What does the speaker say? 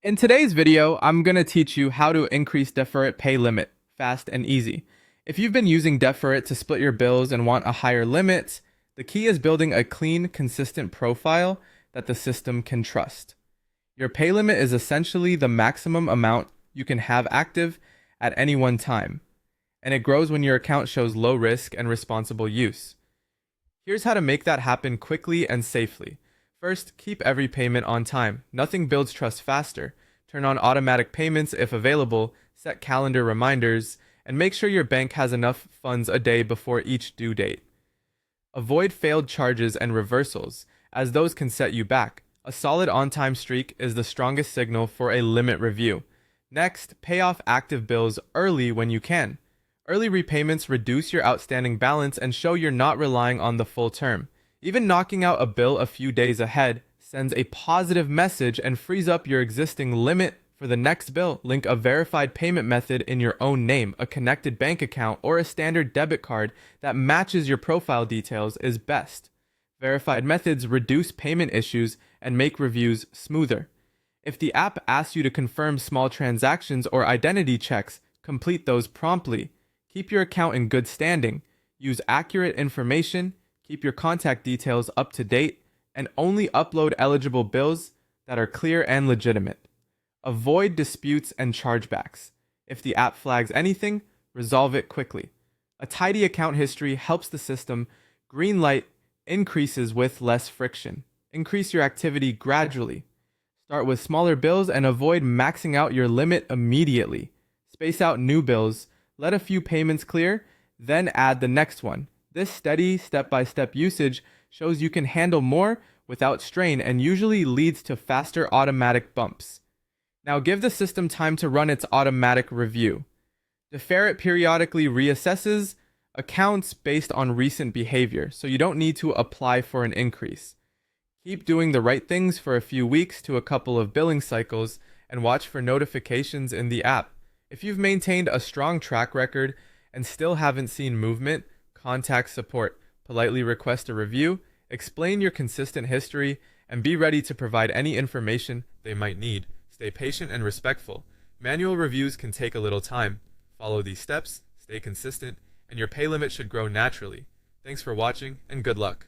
In today's video, I'm going to teach you how to increase Deferit Pay limit fast and easy. If you've been using Deferit to split your bills and want a higher limit, the key is building a clean, consistent profile that the system can trust. Your pay limit is essentially the maximum amount you can have active at any one time, and it grows when your account shows low risk and responsible use. Here's how to make that happen quickly and safely. First, keep every payment on time. Nothing builds trust faster. Turn on automatic payments if available, set calendar reminders, and make sure your bank has enough funds a day before each due date. Avoid failed charges and reversals, as those can set you back. A solid on-time streak is the strongest signal for a limit review. Next, pay off active bills early when you can. Early repayments reduce your outstanding balance and show you're not relying on the full term. Even knocking out a bill a few days ahead sends a positive message and frees up your existing limit for the next bill. Link a verified payment method in your own name. A connected bank account or a standard debit card that matches your profile details is best. Verified methods reduce payment issues and make reviews smoother. If the app asks you to confirm small transactions or identity checks, complete those promptly. Keep your account in good standing. Use accurate information. Keep your contact details up to date, and only upload eligible bills that are clear and legitimate. Avoid disputes and chargebacks. If the app flags anything, resolve it quickly. A tidy account history helps the system. Green light increases with less friction. Increase your activity gradually. Start with smaller bills and avoid maxing out your limit immediately. Space out new bills, let a few payments clear, then add the next one. This steady, step-by-step usage shows you can handle more without strain and usually leads to faster automatic bumps. Now give the system time to run its automatic review. Deferit periodically reassesses accounts based on recent behavior, so you don't need to apply for an increase. Keep doing the right things for a few weeks to a couple of billing cycles and watch for notifications in the app. If you've maintained a strong track record and still haven't seen movement, contact support, politely request a review, explain your consistent history, and be ready to provide any information they might need. Stay patient and respectful. Manual reviews can take a little time. Follow these steps, stay consistent, and your pay limit should grow naturally. Thanks for watching, and good luck.